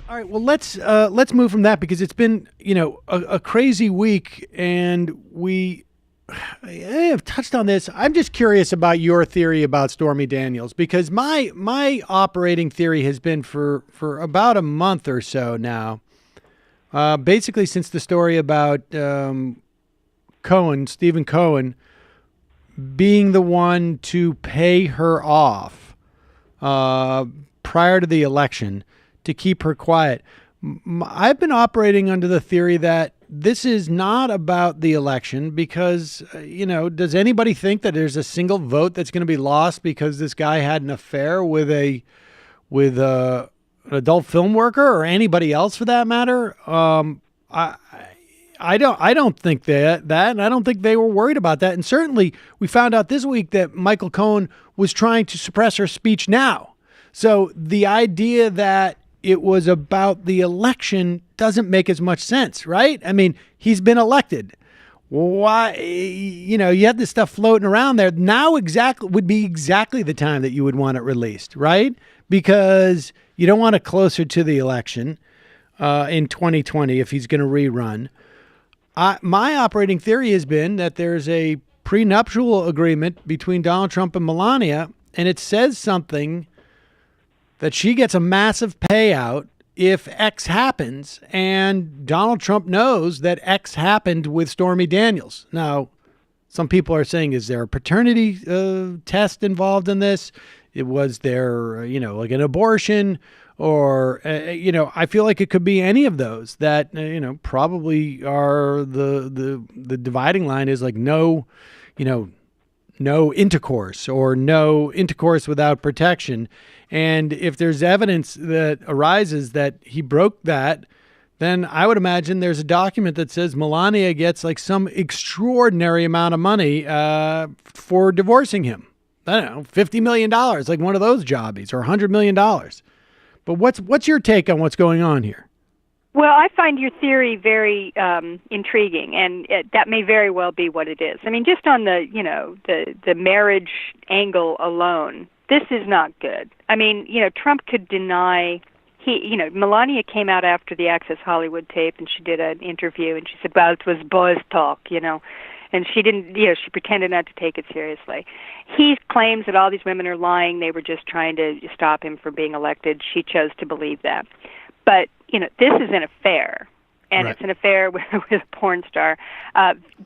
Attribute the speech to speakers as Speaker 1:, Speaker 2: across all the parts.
Speaker 1: All right, well let's move from that because it's been a crazy week, and I have touched on this. I'm just curious about your theory about Stormy Daniels because my operating theory has been for about a month or so now, basically since the story about Stephen Cohen, being the one to pay her off prior to the election to keep her quiet. I've been operating under the theory that this is not about the election because, does anybody think that there's a single vote that's going to be lost because this guy had an affair with an adult film worker or anybody else for that matter? I don't think that, and I don't think they were worried about that. And certainly we found out this week that Michael Cohen was trying to suppress her speech now. So the idea that it was about the election doesn't make as much sense, right? I mean, he's been elected. Why, you had this stuff floating around there. Now would be exactly the time that you would want it released, right? Because you don't want it closer to the election in 2020 if he's going to rerun. My operating theory has been that there's a prenuptial agreement between Donald Trump and Melania, and it says something that she gets a massive payout if X happens, and Donald Trump knows that X happened with Stormy Daniels. Now, some people are saying, is there a paternity test involved in this? Was there, like an abortion? Or, I feel like it could be any of those that, probably are the dividing line is like no intercourse or no intercourse without protection. And if there's evidence that arises that he broke that, then I would imagine there's a document that says Melania gets like some extraordinary amount of money for divorcing him. I don't know, $50 million, like one of those jobbies, or $100 million. But what's your take on what's going on here?
Speaker 2: Well, I find your theory very intriguing, and that may very well be what it is. I mean, just on the marriage angle alone, this is not good. I mean, Trump could deny. Melania came out after the Access Hollywood tape, and she did an interview, and she said, "Well, it was boys' talk," and she didn't. She pretended not to take it seriously. He claims that all these women are lying. They were just trying to stop him from being elected. She chose to believe that. But, this is an affair, and
Speaker 1: right.
Speaker 2: It's an affair with a porn star.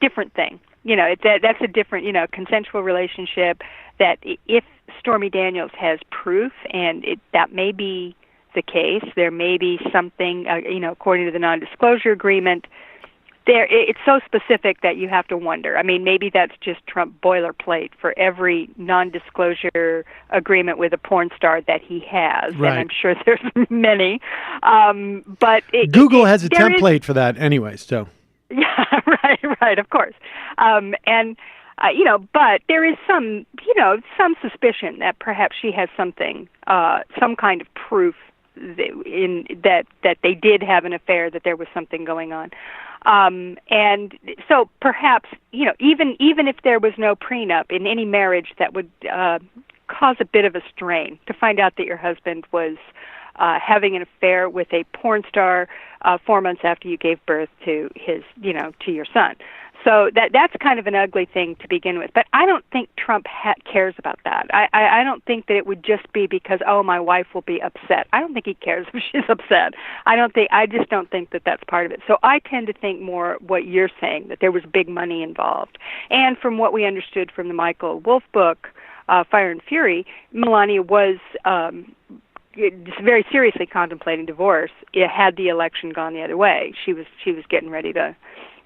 Speaker 2: Different thing. That's a different, consensual relationship that if Stormy Daniels has proof, and that may be the case, there may be something, according to the non-disclosure agreement, it's so specific that you have to wonder. I mean, maybe that's just Trump boilerplate for every non-disclosure agreement with a porn star that he has,
Speaker 1: right.
Speaker 2: And I'm sure there's many. But
Speaker 1: Google has a template for that, anyway. So
Speaker 2: yeah, right, of course. But there is some suspicion that perhaps she has something, some kind of proof that they did have an affair, that there was something going on. And so perhaps, even if there was no prenup in any marriage, that would cause a bit of a strain to find out that your husband was having an affair with a porn star 4 months after you gave birth to to your son. So that's kind of an ugly thing to begin with. But I don't think Trump cares about that. I don't think that it would just be because, my wife will be upset. I don't think he cares if she's upset. I just don't think that that's part of it. So I tend to think more what you're saying, that there was big money involved. And from what we understood from the Michael Wolff book, Fire and Fury, Melania was very seriously contemplating divorce. Had the election gone the other way, she was getting ready to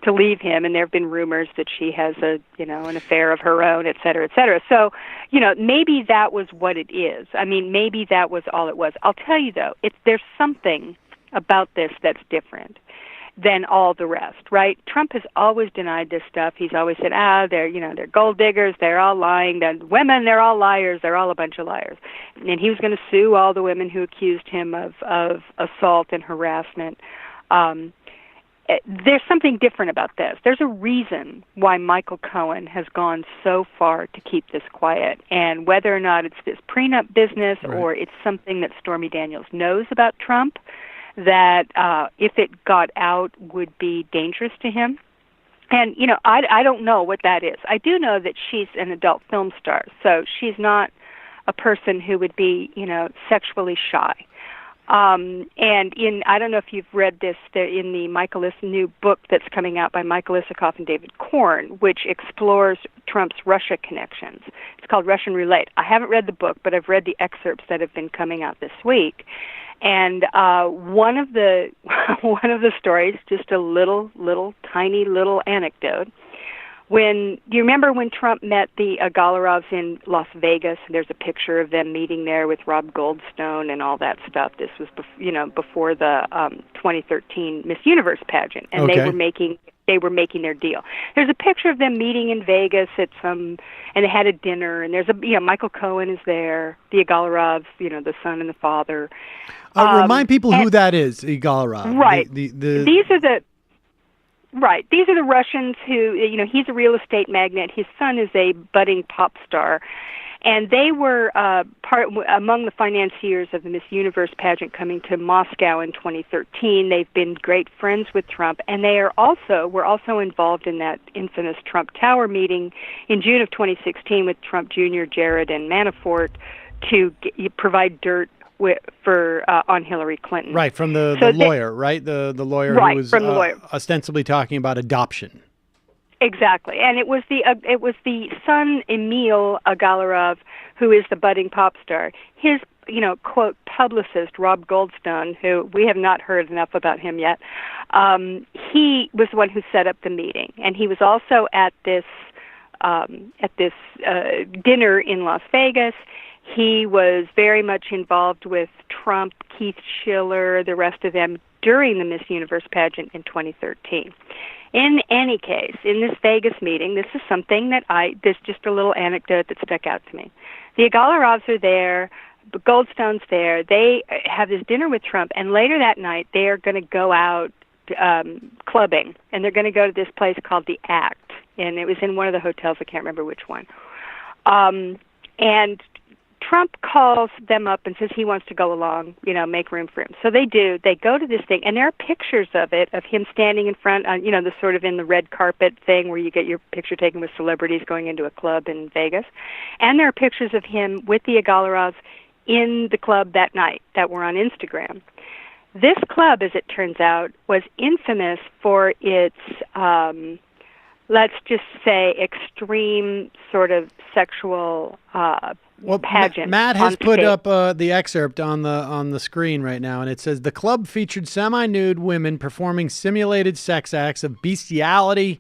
Speaker 2: leave him, and there have been rumors that she has an affair of her own, et cetera, et cetera. So, maybe that was what it is. I mean, maybe that was all it was. I'll tell you though, there's something about this that's different than all the rest, right? Trump has always denied this stuff. He's always said, they're gold diggers, they're all lying, the women, they're all liars, they're all a bunch of liars. And he was going to sue all the women who accused him of assault and harassment. there's something different about this. There's a reason why Michael Cohen has gone so far to keep this quiet, and whether or not it's this prenup business or it's something that Stormy Daniels knows about Trump, that if it got out would be dangerous to him. And, I don't know what that is. I do know that she's an adult film star, so she's not a person who would be, sexually shy. And I don't know if you've read this in the new book that's coming out by Michael Isikoff and David Korn, which explores Trump's Russia connections. It's called Russian Roulette. I haven't read the book, but I've read the excerpts that have been coming out this week. And one of the stories, just a tiny little anecdote. Do you remember when Trump met the Agalovs in Las Vegas? There's a picture of them meeting there with Rob Goldstone and all that stuff. This was, before the 2013 Miss Universe pageant, and they were making their deal. There's a picture of them meeting in Vegas and they had a dinner. And there's Michael Cohen is there, the Agalovs, the son and the father.
Speaker 1: Remind people who that is, Egalorov.
Speaker 2: Right. These are the Russians who, he's a real estate magnate. His son is a budding pop star. And they were among the financiers of the Miss Universe pageant coming to Moscow in 2013. They've been great friends with Trump, and were also involved in that infamous Trump Tower meeting in June of 2016 with Trump Jr., Jared, and Manafort to provide dirt on Hillary Clinton.
Speaker 1: Right, from the lawyer, right? The lawyer who was ostensibly talking about adoption.
Speaker 2: Exactly, and it was the son Emil Agalarov, who is the budding pop star. His quote publicist Rob Goldstone, who we have not heard enough about him yet. He was the one who set up the meeting, and he was also at this dinner in Las Vegas. He was very much involved with Trump, Keith Schiller, the rest of them during the Miss Universe pageant in 2013. In any case, in this Vegas meeting, this is something that there's just a little anecdote that stuck out to me. The Agalovs are there, Goldstone's there. They have this dinner with Trump, and later that night they are going to go out clubbing, and they're going to go to this place called The Act, and it was in one of the hotels. I can't remember which one. And Trump calls them up and says he wants to go along, make room for him. So they do. They go to this thing, and there are pictures of him standing in front, the sort of in the red carpet thing where you get your picture taken with celebrities going into a club in Vegas. And there are pictures of him with the Agalovs in the club that night that were on Instagram. This club, as it turns out, was infamous for its, let's just say, extreme sort of sexual pageant.
Speaker 1: Matt has put up the excerpt on the screen right now, and it says the club featured semi-nude women performing simulated sex acts of bestiality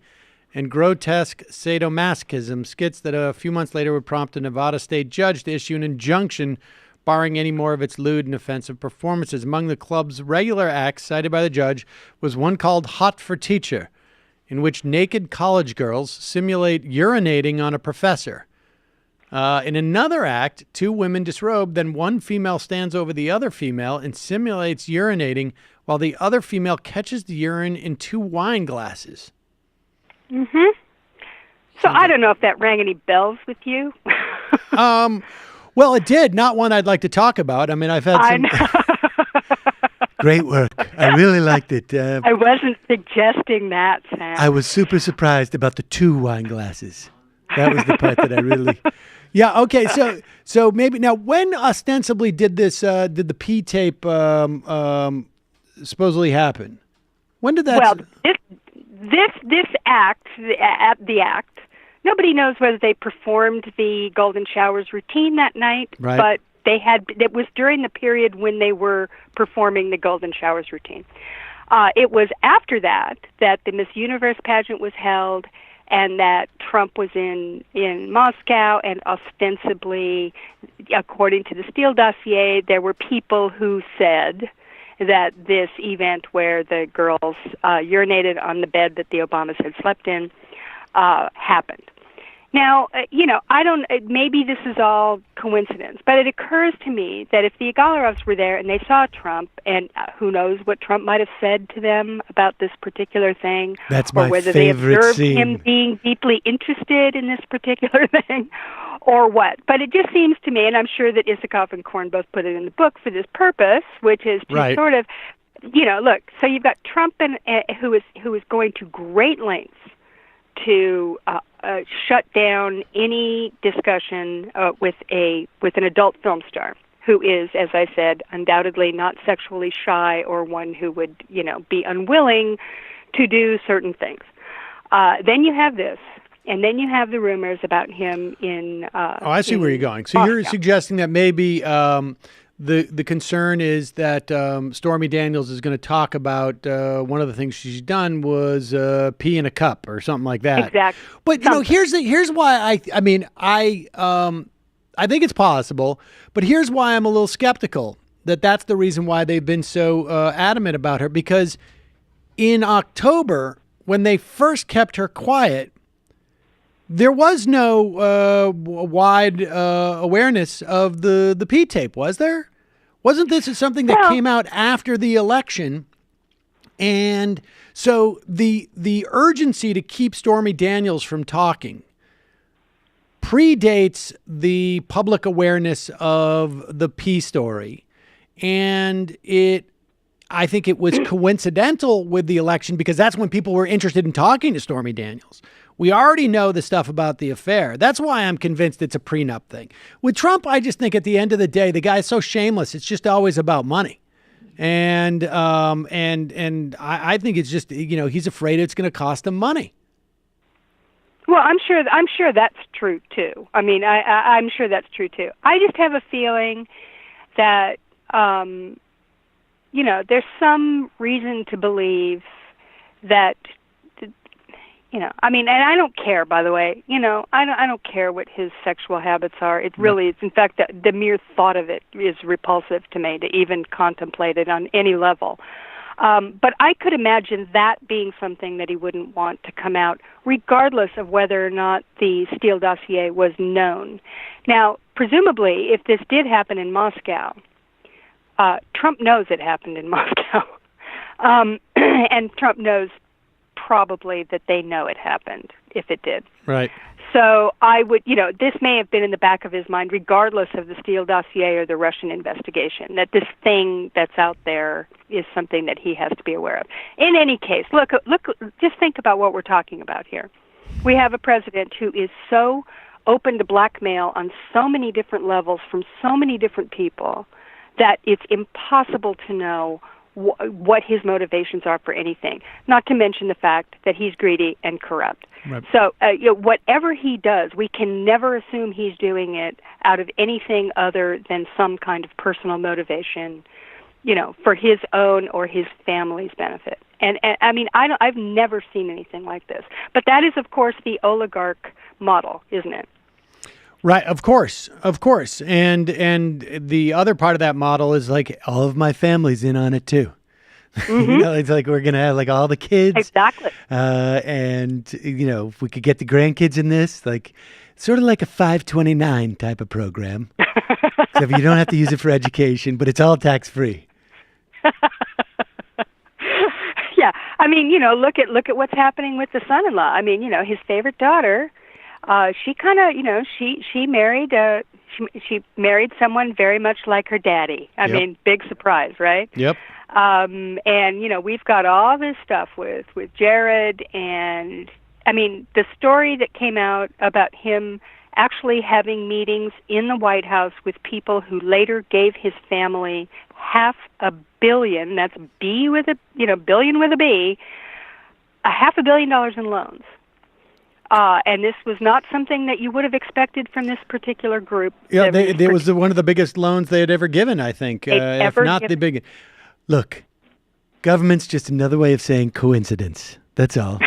Speaker 1: and grotesque sadomasochism, skits that a few months later would prompt a Nevada state judge to issue an injunction barring any more of its lewd and offensive performances. Among the club's regular acts cited by the judge was one called Hot for Teacher, in which naked college girls simulate urinating on a professor. In another act, two women disrobe, then one female stands over the other female and simulates urinating while the other female catches the urine in two wine glasses.
Speaker 2: Mm-hmm. So I don't know if that rang any bells with you.
Speaker 1: Well, it did. Not one I'd like to talk about. I mean, I've had some great work. I really liked it.
Speaker 2: I wasn't suggesting that, Sam.
Speaker 1: I was super surprised about the two wine glasses. That was the part that I really... Yeah. Okay. So maybe now, when ostensibly did the P tape supposedly happen? When did that?
Speaker 2: Well, this act, the act. Nobody knows whether they performed the Golden Showers routine that night,
Speaker 1: right.
Speaker 2: But they had. It was during the period when they were performing the Golden Showers routine. It was after that the Miss Universe pageant was held, and that Trump was in Moscow, and ostensibly, according to the Steele dossier, there were people who said that this event where the girls urinated on the bed that the Obamas had slept in happened. Now, I don't, maybe this is all coincidence, but it occurs to me that if the Agalovs were there and they saw Trump, and who knows what Trump might have said to them about this particular thing,
Speaker 1: That's
Speaker 2: or
Speaker 1: my
Speaker 2: whether they
Speaker 1: favorite
Speaker 2: observed
Speaker 1: scene.
Speaker 2: him being deeply interested in this particular thing, or what. But it just seems to me, and I'm sure that Isikoff and Korn both put it in the book for this purpose, which is to
Speaker 1: Right.
Speaker 2: sort of, look, so you've got Trump who is going to great lengths to shut down any discussion with an adult film star who is, as I said, undoubtedly not sexually shy or one who would be unwilling to do certain things. Then you have this, and then you have the rumors about him in.
Speaker 1: I see where you're going. So
Speaker 2: Moscow.
Speaker 1: you're suggesting that maybe the concern is that Stormy Daniels is going to talk about one of the things she's done was pee in a cup or something like that.
Speaker 2: Exactly.
Speaker 1: But here's why I think it's possible, but here's why I'm a little skeptical that that's the reason why they've been so adamant about her, because in October when they first kept her quiet, there was no wide awareness of the P tape, was there? Wasn't this something that came out after the election? And so the urgency to keep Stormy Daniels from talking predates the public awareness of the P story. And I think it was coincidental with the election because that's when people were interested in talking to Stormy Daniels. We already know the stuff about the affair. That's why I'm convinced it's a prenup thing. With Trump, I just think at the end of the day, the guy's so shameless. It's just always about money. And I think it's just, he's afraid it's going to cost him money.
Speaker 2: Well, I'm sure that's true too. I mean, I'm sure that's true too. I just have a feeling that, there's some reason to believe that, and I don't care, by the way, I don't care what his sexual habits are. It's in fact, the mere thought of it is repulsive to me to even contemplate it on any level. But I could imagine that being something that he wouldn't want to come out, regardless of whether or not the Steele dossier was known. Now, presumably, if this did happen in Moscow, Trump knows it happened in Moscow. And Trump knows probably that they know it happened, if it did.
Speaker 1: Right.
Speaker 2: So I would, this may have been in the back of his mind, regardless of the Steele dossier or the Russian investigation, that this thing that's out there is something that he has to be aware of. In any case, look, just think about what we're talking about here. We have a president who is so open to blackmail on so many different levels from so many different people that it's impossible to know what his motivations are for anything, not to mention the fact that he's greedy and corrupt. Right. So whatever he does, we can never assume he's doing it out of anything other than some kind of personal motivation, for his own or his family's benefit. And I mean, I've never seen anything like this. But that is, of course, the oligarch model, isn't it?
Speaker 1: Right, of course. And the other part of that model is like all of my family's in on it too.
Speaker 2: Mm-hmm.
Speaker 1: It's like we're going to have like all the kids.
Speaker 2: Exactly.
Speaker 1: And if we could get the grandkids in this, like sort of like a 529 type of program. Except you don't have to use it for education, but it's all tax-free.
Speaker 2: Yeah. I mean, look at what's happening with the son-in-law. I mean, his favorite daughter, she kind of, she married she married someone very much like her daddy. I mean, big surprise, right?
Speaker 1: Yep.
Speaker 2: And we've got all this stuff with Jared, and I mean, the story that came out about him actually having meetings in the White House with people who later gave his family $500 million, that's B with a, billion with a B, $500 million in loans. And this was not something that you would have expected from this particular group.
Speaker 1: Yeah, it was one of the biggest loans they had ever given, I think, if not the biggest. Look, government's just another way of saying coincidence. That's all.